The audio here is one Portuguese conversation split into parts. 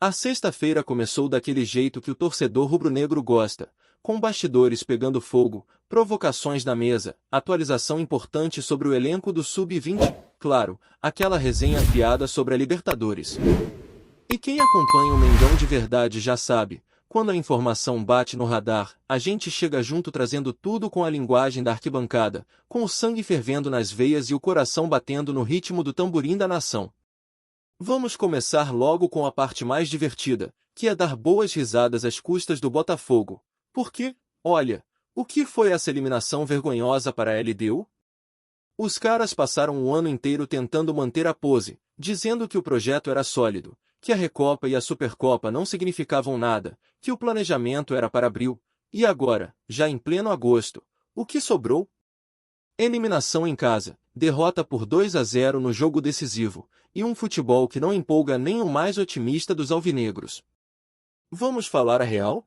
A sexta-feira começou daquele jeito que o torcedor rubro-negro gosta, com bastidores pegando fogo, provocações na mesa, atualização importante sobre o elenco do Sub-20, claro, aquela resenha afiada sobre a Libertadores. E quem acompanha o Mengão de verdade já sabe, quando a informação bate no radar, a gente chega junto trazendo tudo com a linguagem da arquibancada, com o sangue fervendo nas veias e o coração batendo no ritmo do tamborim da nação. Vamos começar logo com a parte mais divertida, que é dar boas risadas às custas do Botafogo. Porque, olha, o que foi essa eliminação vergonhosa para a LDU? Os caras passaram o ano inteiro tentando manter a pose, dizendo que o projeto era sólido, que a Recopa e a Supercopa não significavam nada, que o planejamento era para abril, e agora, já em pleno agosto, o que sobrou? Eliminação em casa, derrota por 2-0 no jogo decisivo, e um futebol que não empolga nem o mais otimista dos alvinegros. Vamos falar a real?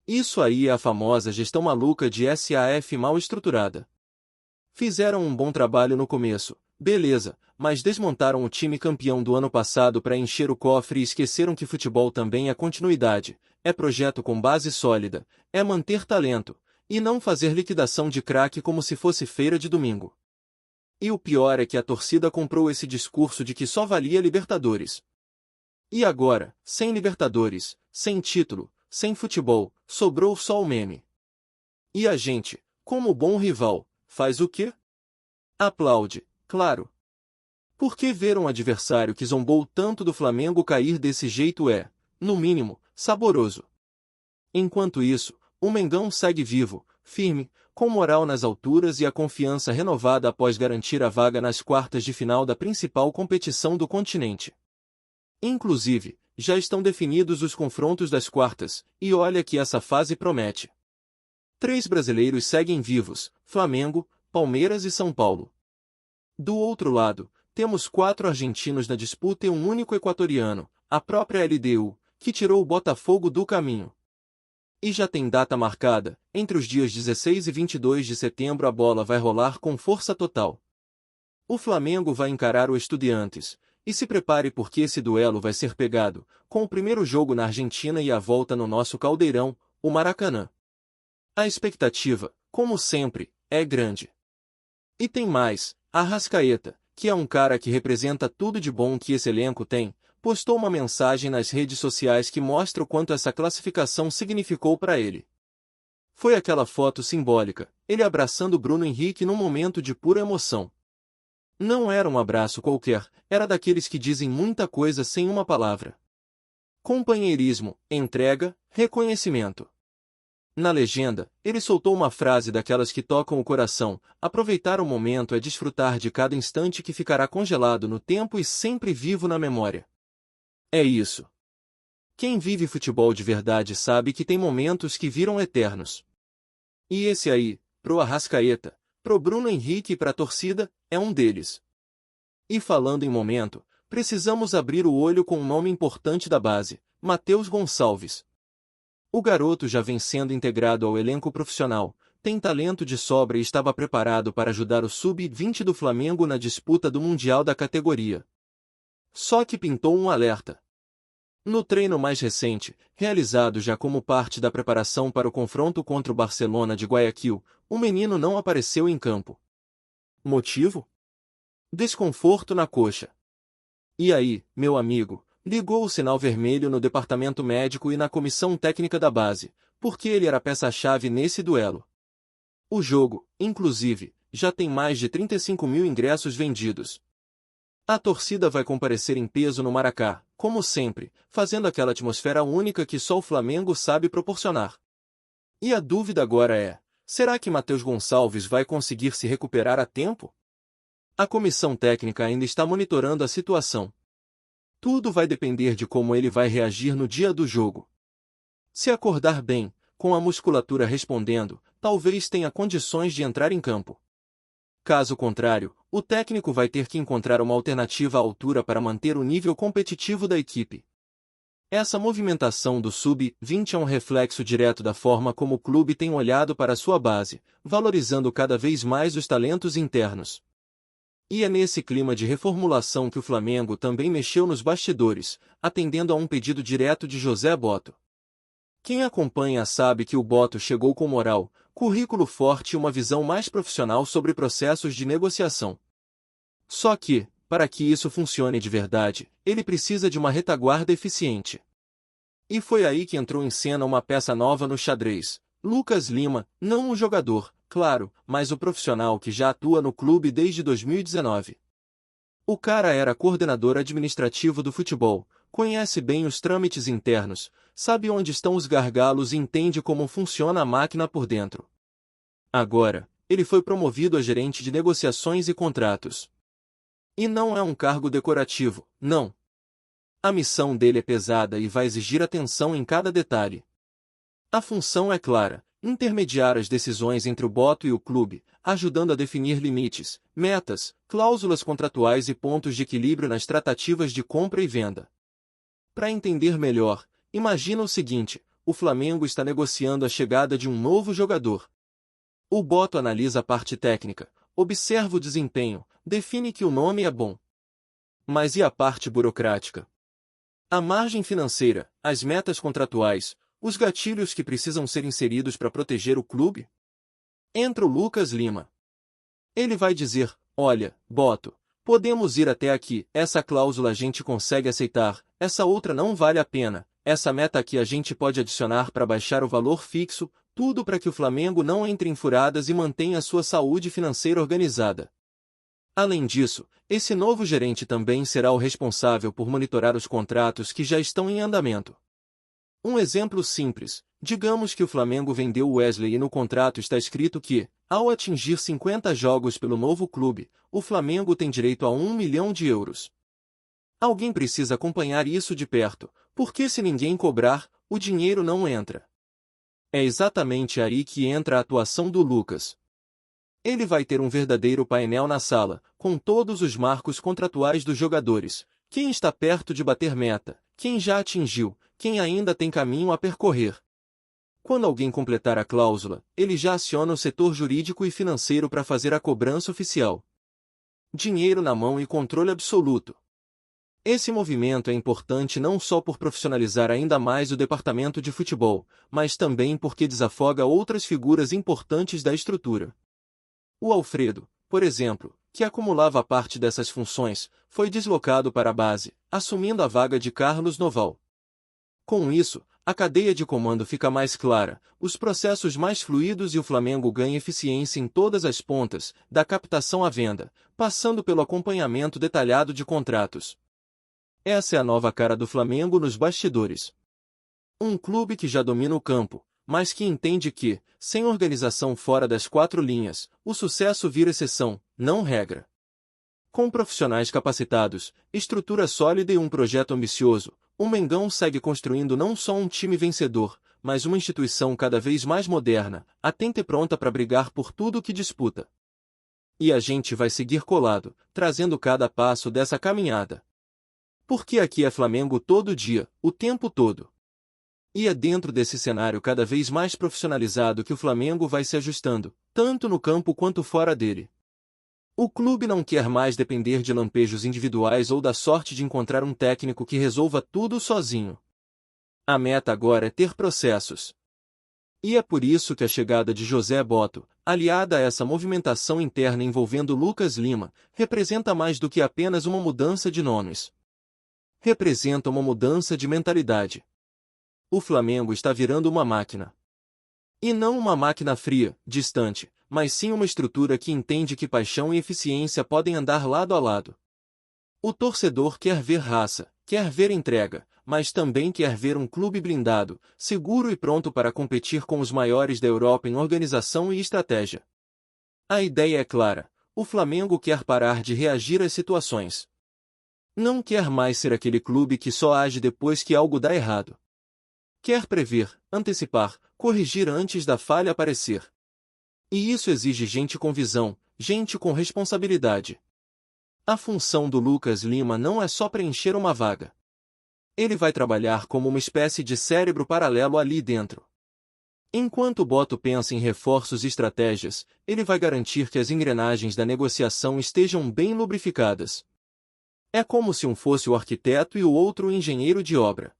Isso aí é a famosa gestão maluca de SAF mal estruturada. Fizeram um bom trabalho no começo, beleza, mas desmontaram o time campeão do ano passado para encher o cofre e esqueceram que futebol também é continuidade, é projeto com base sólida, é manter talento, e não fazer liquidação de craque como se fosse feira de domingo. E o pior é que a torcida comprou esse discurso de que só valia Libertadores. E agora, sem Libertadores, sem título, sem futebol, sobrou só o meme. E a gente, como bom rival, faz o quê? Aplaude, claro. Porque ver um adversário que zombou tanto do Flamengo cair desse jeito é, no mínimo, saboroso. Enquanto isso, o Mengão segue vivo, firme, com moral nas alturas e a confiança renovada após garantir a vaga nas quartas de final da principal competição do continente. Inclusive, já estão definidos os confrontos das quartas, e olha que essa fase promete. 3 brasileiros seguem vivos, Flamengo, Palmeiras e São Paulo. Do outro lado, temos 4 argentinos na disputa e um único equatoriano, a própria LDU, que tirou o Botafogo do caminho. E já tem data marcada, entre os dias 16 e 22 de setembro a bola vai rolar com força total. O Flamengo vai encarar o Estudiantes, e se prepare porque esse duelo vai ser pegado, com o primeiro jogo na Argentina e a volta no nosso caldeirão, o Maracanã. A expectativa, como sempre, é grande. E tem mais, Arrascaeta, que é um cara que representa tudo de bom que esse elenco tem, postou uma mensagem nas redes sociais que mostra o quanto essa classificação significou para ele. Foi aquela foto simbólica, ele abraçando Bruno Henrique num momento de pura emoção. Não era um abraço qualquer, era daqueles que dizem muita coisa sem uma palavra. Companheirismo, entrega, reconhecimento. Na legenda, ele soltou uma frase daquelas que tocam o coração: aproveitar o momento é desfrutar de cada instante que ficará congelado no tempo e sempre vivo na memória. É isso. Quem vive futebol de verdade sabe que tem momentos que viram eternos. E esse aí, pro Arrascaeta, pro Bruno Henrique e pra torcida, é um deles. E falando em momento, precisamos abrir o olho com um nome importante da base, Matheus Gonçalves. O garoto já vem sendo integrado ao elenco profissional, tem talento de sobra e estava preparado para ajudar o Sub-20 do Flamengo na disputa do Mundial da categoria. Só que pintou um alerta. No treino mais recente, realizado já como parte da preparação para o confronto contra o Barcelona de Guayaquil, o menino não apareceu em campo. Motivo? Desconforto na coxa. E aí, meu amigo, ligou o sinal vermelho no departamento médico e na comissão técnica da base, porque ele era peça-chave nesse duelo. O jogo, inclusive, já tem mais de 35 mil ingressos vendidos. A torcida vai comparecer em peso no Maracá, como sempre, fazendo aquela atmosfera única que só o Flamengo sabe proporcionar. E a dúvida agora é, será que Matheus Gonçalves vai conseguir se recuperar a tempo? A comissão técnica ainda está monitorando a situação. Tudo vai depender de como ele vai reagir no dia do jogo. Se acordar bem, com a musculatura respondendo, talvez tenha condições de entrar em campo. Caso contrário, o técnico vai ter que encontrar uma alternativa à altura para manter o nível competitivo da equipe. Essa movimentação do Sub-20 é um reflexo direto da forma como o clube tem olhado para sua base, valorizando cada vez mais os talentos internos. E é nesse clima de reformulação que o Flamengo também mexeu nos bastidores, atendendo a um pedido direto de José Botto. Quem acompanha sabe que o Botto chegou com moral, currículo forte e uma visão mais profissional sobre processos de negociação. Só que, para que isso funcione de verdade, ele precisa de uma retaguarda eficiente. E foi aí que entrou em cena uma peça nova no xadrez: Lucas Lima, não o jogador, claro, mas o profissional que já atua no clube desde 2019. O cara era coordenador administrativo do futebol, conhece bem os trâmites internos, sabe onde estão os gargalos e entende como funciona a máquina por dentro. Agora, ele foi promovido a gerente de negociações e contratos. E não é um cargo decorativo, não. A missão dele é pesada e vai exigir atenção em cada detalhe. A função é clara: intermediar as decisões entre o Botto e o clube, ajudando a definir limites, metas, cláusulas contratuais e pontos de equilíbrio nas tratativas de compra e venda. Para entender melhor, imagina o seguinte: o Flamengo está negociando a chegada de um novo jogador. O Botto analisa a parte técnica, observa o desempenho, define que o nome é bom. Mas e a parte burocrática? A margem financeira, as metas contratuais, os gatilhos que precisam ser inseridos para proteger o clube? Entra o Lucas Lima. Ele vai dizer: olha, Botto, podemos ir até aqui, essa cláusula a gente consegue aceitar, essa outra não vale a pena, essa meta aqui a gente pode adicionar para baixar o valor fixo, tudo para que o Flamengo não entre em furadas e mantenha a sua saúde financeira organizada. Além disso, esse novo gerente também será o responsável por monitorar os contratos que já estão em andamento. Um exemplo simples: digamos que o Flamengo vendeu o Wesley e no contrato está escrito que, ao atingir 50 jogos pelo novo clube, o Flamengo tem direito a 1 milhão de euros. Alguém precisa acompanhar isso de perto, porque se ninguém cobrar, o dinheiro não entra. É exatamente aí que entra a atuação do Lucas. Ele vai ter um verdadeiro painel na sala, com todos os marcos contratuais dos jogadores: quem está perto de bater meta, quem já atingiu, quem ainda tem caminho a percorrer. Quando alguém completar a cláusula, ele já aciona o setor jurídico e financeiro para fazer a cobrança oficial. Dinheiro na mão e controle absoluto. Esse movimento é importante não só por profissionalizar ainda mais o departamento de futebol, mas também porque desafoga outras figuras importantes da estrutura. O Alfredo, por exemplo, que acumulava parte dessas funções, foi deslocado para a base, assumindo a vaga de Carlos Noval. Com isso, a cadeia de comando fica mais clara, os processos mais fluidos e o Flamengo ganha eficiência em todas as pontas, da captação à venda, passando pelo acompanhamento detalhado de contratos. Essa é a nova cara do Flamengo nos bastidores. Um clube que já domina o campo, mas que entende que, sem organização fora das quatro linhas, o sucesso vira exceção, não regra. Com profissionais capacitados, estrutura sólida e um projeto ambicioso, o Mengão segue construindo não só um time vencedor, mas uma instituição cada vez mais moderna, atenta e pronta para brigar por tudo o que disputa. E a gente vai seguir colado, trazendo cada passo dessa caminhada. Porque aqui é Flamengo todo dia, o tempo todo. E é dentro desse cenário cada vez mais profissionalizado que o Flamengo vai se ajustando, tanto no campo quanto fora dele. O clube não quer mais depender de lampejos individuais ou da sorte de encontrar um técnico que resolva tudo sozinho. A meta agora é ter processos. E é por isso que a chegada de José Botto, aliada a essa movimentação interna envolvendo Lucas Lima, representa mais do que apenas uma mudança de nomes. Representa uma mudança de mentalidade. O Flamengo está virando uma máquina. E não uma máquina fria, distante, mas sim uma estrutura que entende que paixão e eficiência podem andar lado a lado. O torcedor quer ver raça, quer ver entrega, mas também quer ver um clube blindado, seguro e pronto para competir com os maiores da Europa em organização e estratégia. A ideia é clara: o Flamengo quer parar de reagir às situações. Não quer mais ser aquele clube que só age depois que algo dá errado. Quer prever, antecipar, corrigir antes da falha aparecer. E isso exige gente com visão, gente com responsabilidade. A função do Lucas Lima não é só preencher uma vaga. Ele vai trabalhar como uma espécie de cérebro paralelo ali dentro. Enquanto o Boto pensa em reforços e estratégias, ele vai garantir que as engrenagens da negociação estejam bem lubrificadas. É como se um fosse o arquiteto e o outro o engenheiro de obra.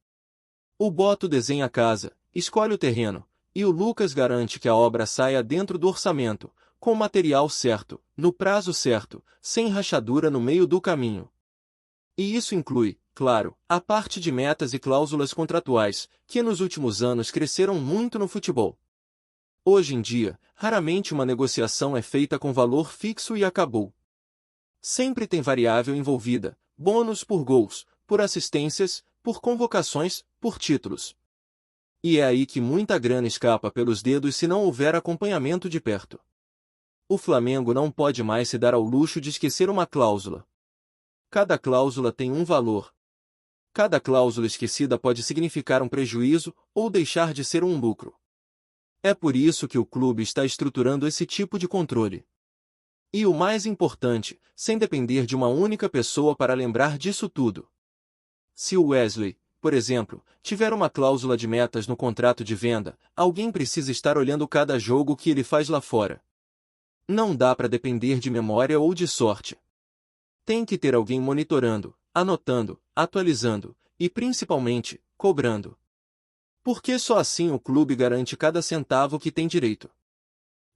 O Boto desenha a casa, escolhe o terreno, e o Lucas garante que a obra saia dentro do orçamento, com o material certo, no prazo certo, sem rachadura no meio do caminho. E isso inclui, claro, a parte de metas e cláusulas contratuais, que nos últimos anos cresceram muito no futebol. Hoje em dia, raramente uma negociação é feita com valor fixo e acabou. Sempre tem variável envolvida, bônus por gols, por assistências, por convocações, por títulos. E é aí que muita grana escapa pelos dedos se não houver acompanhamento de perto. O Flamengo não pode mais se dar ao luxo de esquecer uma cláusula. Cada cláusula tem um valor. Cada cláusula esquecida pode significar um prejuízo ou deixar de ser um lucro. É por isso que o clube está estruturando esse tipo de controle. E o mais importante, sem depender de uma única pessoa para lembrar disso tudo. Se o Wesley, por exemplo, tiver uma cláusula de metas no contrato de venda, alguém precisa estar olhando cada jogo que ele faz lá fora. Não dá para depender de memória ou de sorte. Tem que ter alguém monitorando, anotando, atualizando e, principalmente, cobrando. Porque só assim o clube garante cada centavo que tem direito.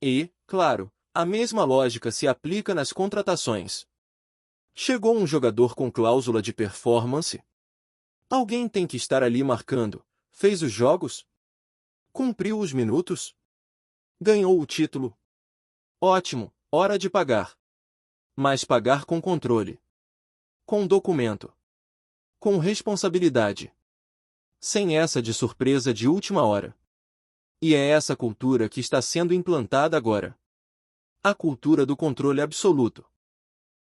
E, claro, a mesma lógica se aplica nas contratações. Chegou um jogador com cláusula de performance? Alguém tem que estar ali marcando. Fez os jogos? Cumpriu os minutos? Ganhou o título? Ótimo, hora de pagar. Mas pagar com controle. Com documento. Com responsabilidade. Sem essa de surpresa de última hora. E é essa cultura que está sendo implantada agora. A cultura do controle absoluto.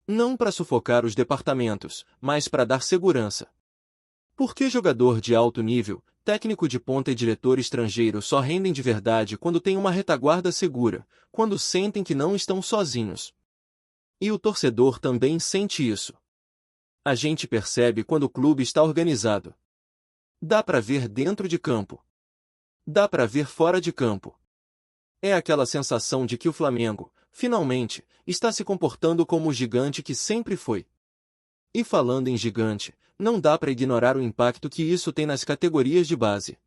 Não para sufocar os departamentos, mas para dar segurança. Porque jogador de alto nível, técnico de ponta e diretor estrangeiro só rendem de verdade quando têm uma retaguarda segura, quando sentem que não estão sozinhos. E o torcedor também sente isso. A gente percebe quando o clube está organizado. Dá para ver dentro de campo. Dá para ver fora de campo. É aquela sensação de que o Flamengo, finalmente, está se comportando como o gigante que sempre foi. E falando em gigante, não dá para ignorar o impacto que isso tem nas categorias de base.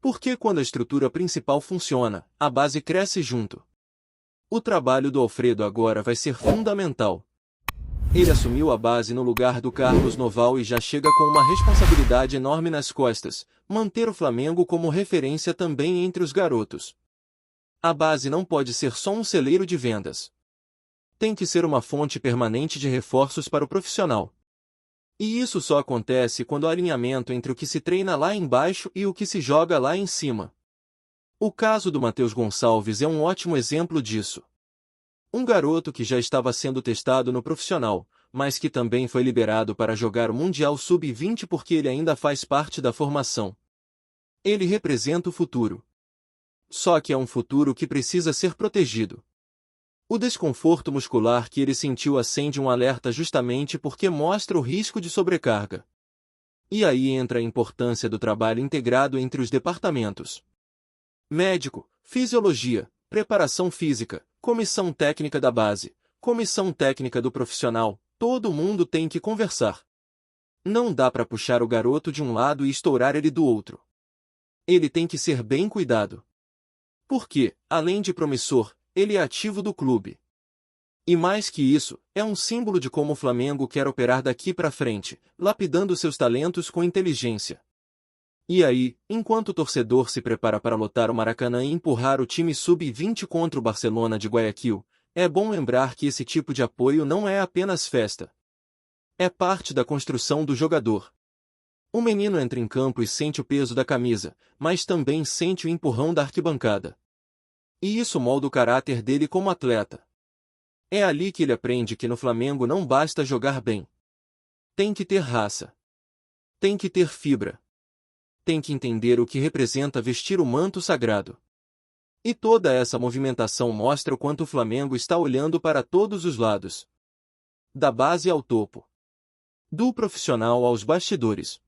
Porque quando a estrutura principal funciona, a base cresce junto. O trabalho do Alfredo agora vai ser fundamental. Ele assumiu a base no lugar do Carlos Noval e já chega com uma responsabilidade enorme nas costas, manter o Flamengo como referência também entre os garotos. A base não pode ser só um celeiro de vendas. Tem que ser uma fonte permanente de reforços para o profissional. E isso só acontece quando há alinhamento entre o que se treina lá embaixo e o que se joga lá em cima. O caso do Matheus Gonçalves é um ótimo exemplo disso. Um garoto que já estava sendo testado no profissional, mas que também foi liberado para jogar o Mundial Sub-20 porque ele ainda faz parte da formação. Ele representa o futuro. Só que é um futuro que precisa ser protegido. O desconforto muscular que ele sentiu acende um alerta justamente porque mostra o risco de sobrecarga. E aí entra a importância do trabalho integrado entre os departamentos. Médico, fisiologia, preparação física, comissão técnica da base, comissão técnica do profissional, todo mundo tem que conversar. Não dá para puxar o garoto de um lado e estourar ele do outro. Ele tem que ser bem cuidado. Porque, além de promissor, ele é ativo do clube. E mais que isso, é um símbolo de como o Flamengo quer operar daqui para frente, lapidando seus talentos com inteligência. E aí, enquanto o torcedor se prepara para lotar o Maracanã e empurrar o time sub-20 contra o Barcelona de Guayaquil, é bom lembrar que esse tipo de apoio não é apenas festa. É parte da construção do jogador. O menino entra em campo e sente o peso da camisa, mas também sente o empurrão da arquibancada. E isso molda o caráter dele como atleta. É ali que ele aprende que no Flamengo não basta jogar bem. Tem que ter raça. Tem que ter fibra. Tem que entender o que representa vestir o manto sagrado. E toda essa movimentação mostra o quanto o Flamengo está olhando para todos os lados. Da base ao topo. Do profissional aos bastidores.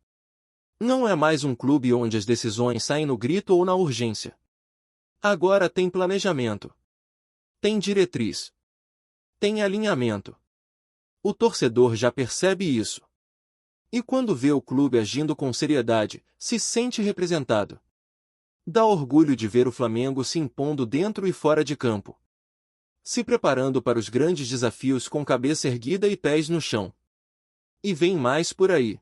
Não é mais um clube onde as decisões saem no grito ou na urgência. Agora tem planejamento. Tem diretriz. Tem alinhamento. O torcedor já percebe isso. E quando vê o clube agindo com seriedade, se sente representado. Dá orgulho de ver o Flamengo se impondo dentro e fora de campo. Se preparando para os grandes desafios com cabeça erguida e pés no chão. E vem mais por aí.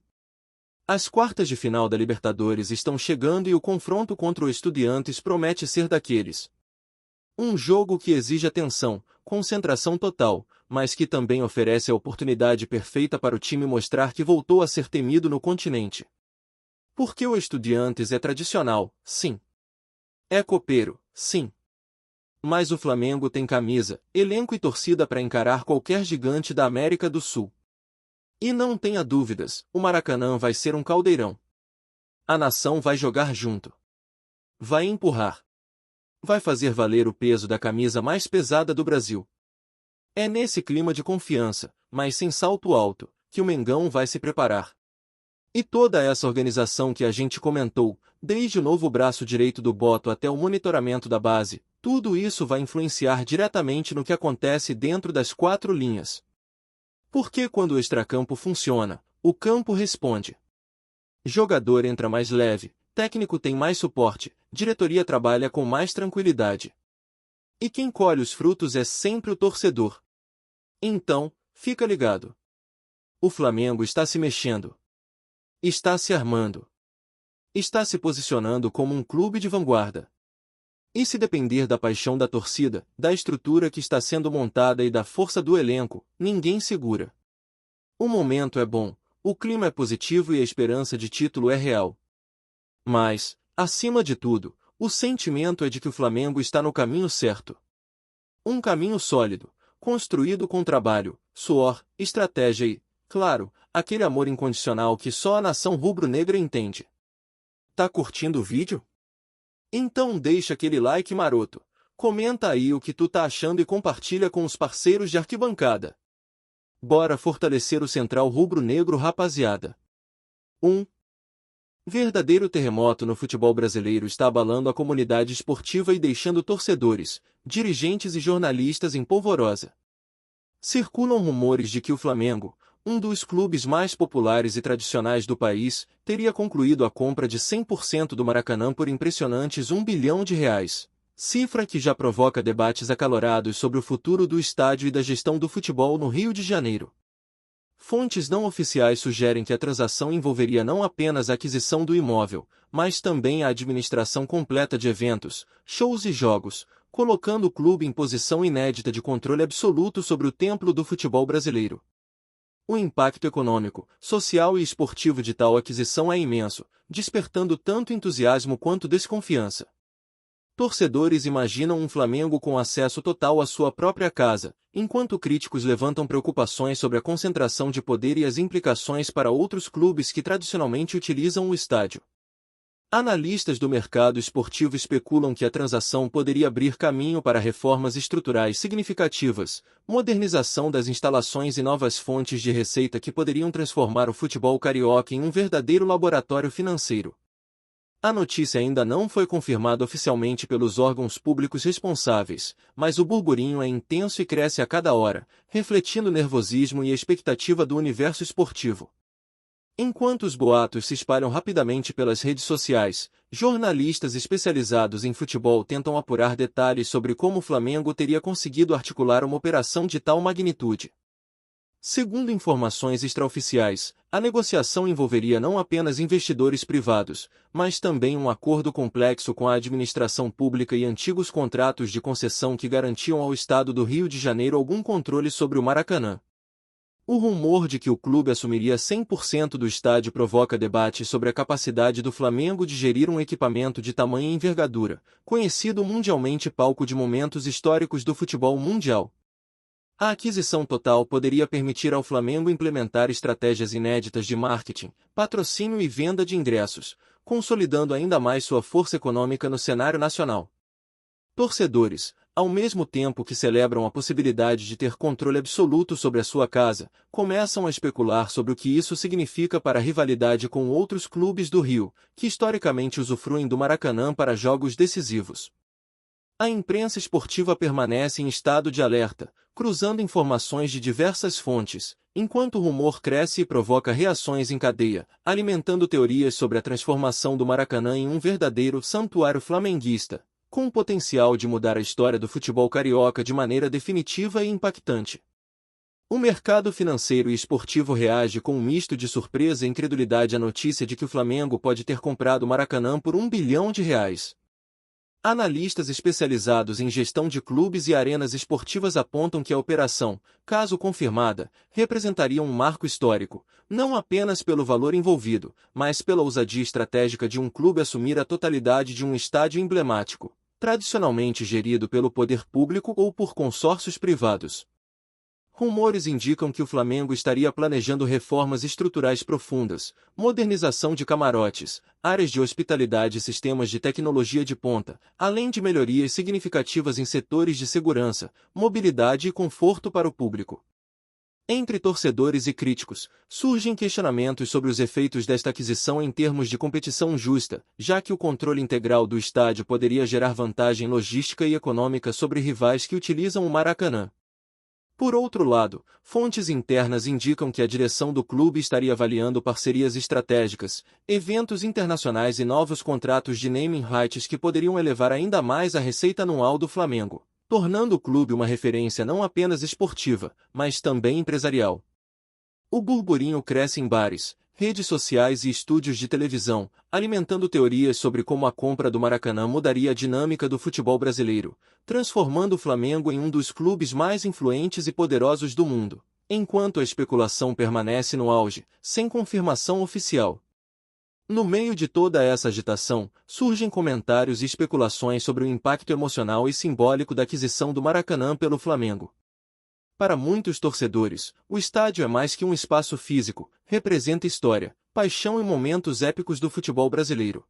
As quartas de final da Libertadores estão chegando e o confronto contra o Estudiantes promete ser daqueles. Um jogo que exige atenção, concentração total, mas que também oferece a oportunidade perfeita para o time mostrar que voltou a ser temido no continente. Porque o Estudiantes é tradicional, sim. É copeiro, sim. Mas o Flamengo tem camisa, elenco e torcida para encarar qualquer gigante da América do Sul. E não tenha dúvidas, o Maracanã vai ser um caldeirão. A nação vai jogar junto. Vai empurrar. Vai fazer valer o peso da camisa mais pesada do Brasil. É nesse clima de confiança, mas sem salto alto, que o Mengão vai se preparar. E toda essa organização que a gente comentou, desde o novo braço direito do Boto até o monitoramento da base, tudo isso vai influenciar diretamente no que acontece dentro das quatro linhas. Porque quando o extracampo funciona, o campo responde. Jogador entra mais leve, técnico tem mais suporte, diretoria trabalha com mais tranquilidade. E quem colhe os frutos é sempre o torcedor. Então, fica ligado. O Flamengo está se mexendo. Está se armando. Está se posicionando como um clube de vanguarda. E se depender da paixão da torcida, da estrutura que está sendo montada e da força do elenco, ninguém segura. O momento é bom, o clima é positivo e a esperança de título é real. Mas, acima de tudo, o sentimento é de que o Flamengo está no caminho certo. Um caminho sólido, construído com trabalho, suor, estratégia e, claro, aquele amor incondicional que só a nação rubro-negra entende. Tá curtindo o vídeo? Então deixa aquele like maroto, comenta aí o que tu tá achando e compartilha com os parceiros de arquibancada. Bora fortalecer o Central Rubro-Negro, rapaziada. Verdadeiro terremoto no futebol brasileiro está abalando a comunidade esportiva e deixando torcedores, dirigentes e jornalistas em polvorosa. Circulam rumores de que o Flamengo, um dos clubes mais populares e tradicionais do país, teria concluído a compra de 100% do Maracanã por impressionantes R$ 1 bilhão, cifra que já provoca debates acalorados sobre o futuro do estádio e da gestão do futebol no Rio de Janeiro. Fontes não oficiais sugerem que a transação envolveria não apenas a aquisição do imóvel, mas também a administração completa de eventos, shows e jogos, colocando o clube em posição inédita de controle absoluto sobre o templo do futebol brasileiro. O impacto econômico, social e esportivo de tal aquisição é imenso, despertando tanto entusiasmo quanto desconfiança. Torcedores imaginam um Flamengo com acesso total à sua própria casa, enquanto críticos levantam preocupações sobre a concentração de poder e as implicações para outros clubes que tradicionalmente utilizam o estádio. Analistas do mercado esportivo especulam que a transação poderia abrir caminho para reformas estruturais significativas, modernização das instalações e novas fontes de receita que poderiam transformar o futebol carioca em um verdadeiro laboratório financeiro. A notícia ainda não foi confirmada oficialmente pelos órgãos públicos responsáveis, mas o burburinho é intenso e cresce a cada hora, refletindo o nervosismo e a expectativa do universo esportivo. Enquanto os boatos se espalham rapidamente pelas redes sociais, jornalistas especializados em futebol tentam apurar detalhes sobre como o Flamengo teria conseguido articular uma operação de tal magnitude. Segundo informações extraoficiais, a negociação envolveria não apenas investidores privados, mas também um acordo complexo com a administração pública e antigos contratos de concessão que garantiam ao Estado do Rio de Janeiro algum controle sobre o Maracanã. O rumor de que o clube assumiria 100% do estádio provoca debate sobre a capacidade do Flamengo de gerir um equipamento de tamanha envergadura, conhecido mundialmente palco de momentos históricos do futebol mundial. A aquisição total poderia permitir ao Flamengo implementar estratégias inéditas de marketing, patrocínio e venda de ingressos, consolidando ainda mais sua força econômica no cenário nacional. Torcedores, ao mesmo tempo que celebram a possibilidade de ter controle absoluto sobre a sua casa, começam a especular sobre o que isso significa para a rivalidade com outros clubes do Rio, que historicamente usufruem do Maracanã para jogos decisivos. A imprensa esportiva permanece em estado de alerta, cruzando informações de diversas fontes, enquanto o rumor cresce e provoca reações em cadeia, alimentando teorias sobre a transformação do Maracanã em um verdadeiro santuário flamenguista, com o potencial de mudar a história do futebol carioca de maneira definitiva e impactante. O mercado financeiro e esportivo reage com um misto de surpresa e incredulidade à notícia de que o Flamengo pode ter comprado o Maracanã por R$ 1 bilhão. Analistas especializados em gestão de clubes e arenas esportivas apontam que a operação, caso confirmada, representaria um marco histórico, não apenas pelo valor envolvido, mas pela ousadia estratégica de um clube assumir a totalidade de um estádio emblemático, tradicionalmente gerido pelo poder público ou por consórcios privados. Rumores indicam que o Flamengo estaria planejando reformas estruturais profundas, modernização de camarotes, áreas de hospitalidade e sistemas de tecnologia de ponta, além de melhorias significativas em setores de segurança, mobilidade e conforto para o público. Entre torcedores e críticos, surgem questionamentos sobre os efeitos desta aquisição em termos de competição justa, já que o controle integral do estádio poderia gerar vantagem logística e econômica sobre rivais que utilizam o Maracanã. Por outro lado, fontes internas indicam que a direção do clube estaria avaliando parcerias estratégicas, eventos internacionais e novos contratos de naming rights que poderiam elevar ainda mais a receita anual do Flamengo, tornando o clube uma referência não apenas esportiva, mas também empresarial. O burburinho cresce em bares, redes sociais e estúdios de televisão, alimentando teorias sobre como a compra do Maracanã mudaria a dinâmica do futebol brasileiro, transformando o Flamengo em um dos clubes mais influentes e poderosos do mundo, enquanto a especulação permanece no auge, sem confirmação oficial. No meio de toda essa agitação, surgem comentários e especulações sobre o impacto emocional e simbólico da aquisição do Maracanã pelo Flamengo. Para muitos torcedores, o estádio é mais que um espaço físico, representa história, paixão e momentos épicos do futebol brasileiro.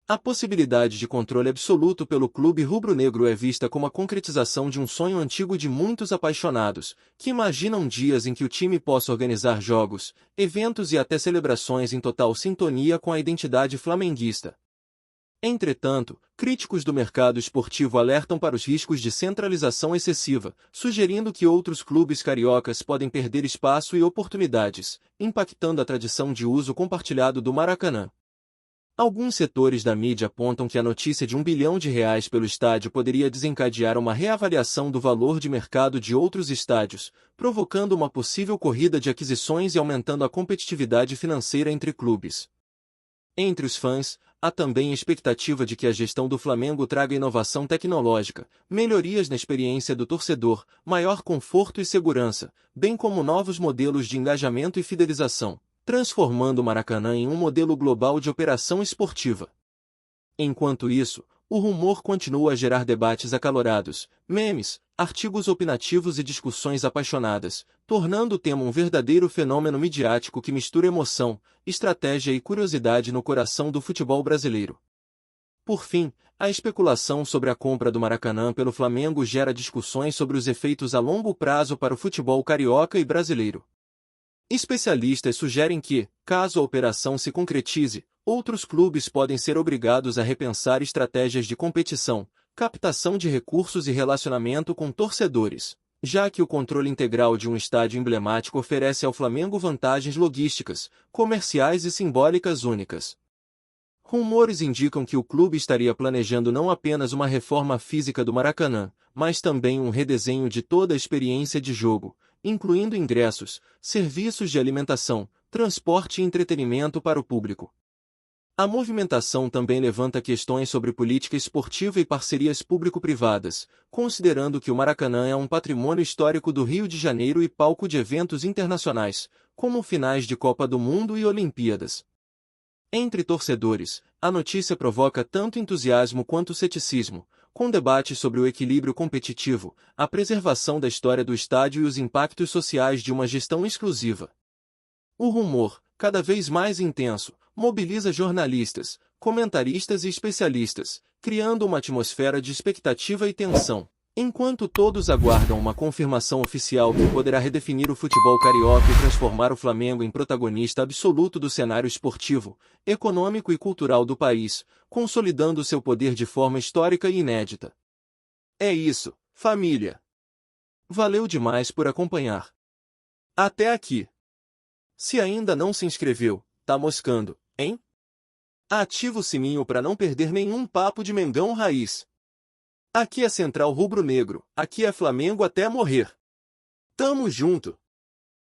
A possibilidade de controle absoluto pelo clube rubro-negro é vista como a concretização de um sonho antigo de muitos apaixonados, que imaginam dias em que o time possa organizar jogos, eventos e até celebrações em total sintonia com a identidade flamenguista. Entretanto, críticos do mercado esportivo alertam para os riscos de centralização excessiva, sugerindo que outros clubes cariocas podem perder espaço e oportunidades, impactando a tradição de uso compartilhado do Maracanã. Alguns setores da mídia apontam que a notícia de R$ 1 bilhão pelo estádio poderia desencadear uma reavaliação do valor de mercado de outros estádios, provocando uma possível corrida de aquisições e aumentando a competitividade financeira entre clubes. Entre os fãs, há também a expectativa de que a gestão do Flamengo traga inovação tecnológica, melhorias na experiência do torcedor, maior conforto e segurança, bem como novos modelos de engajamento e fidelização, transformando o Maracanã em um modelo global de operação esportiva. Enquanto isso, o rumor continua a gerar debates acalorados, memes, artigos opinativos e discussões apaixonadas, tornando o tema um verdadeiro fenômeno midiático que mistura emoção, estratégia e curiosidade no coração do futebol brasileiro. Por fim, a especulação sobre a compra do Maracanã pelo Flamengo gera discussões sobre os efeitos a longo prazo para o futebol carioca e brasileiro. Especialistas sugerem que, caso a operação se concretize, outros clubes podem ser obrigados a repensar estratégias de competição, captação de recursos e relacionamento com torcedores, já que o controle integral de um estádio emblemático oferece ao Flamengo vantagens logísticas, comerciais e simbólicas únicas. Rumores indicam que o clube estaria planejando não apenas uma reforma física do Maracanã, mas também um redesenho de toda a experiência de jogo, incluindo ingressos, serviços de alimentação, transporte e entretenimento para o público. A movimentação também levanta questões sobre política esportiva e parcerias público-privadas, considerando que o Maracanã é um patrimônio histórico do Rio de Janeiro e palco de eventos internacionais, como finais de Copa do Mundo e Olimpíadas. Entre torcedores, a notícia provoca tanto entusiasmo quanto ceticismo, com debates sobre o equilíbrio competitivo, a preservação da história do estádio e os impactos sociais de uma gestão exclusiva. O rumor, cada vez mais intenso, mobiliza jornalistas, comentaristas e especialistas, criando uma atmosfera de expectativa e tensão. Enquanto todos aguardam uma confirmação oficial que poderá redefinir o futebol carioca e transformar o Flamengo em protagonista absoluto do cenário esportivo, econômico e cultural do país, consolidando seu poder de forma histórica e inédita. É isso, família. Valeu demais por acompanhar. Até aqui. Se ainda não se inscreveu, tá moscando, hein? Ativa o sininho para não perder nenhum papo de Mengão Raiz. Aqui é Central Rubro Negro, aqui é Flamengo até morrer. Tamo junto!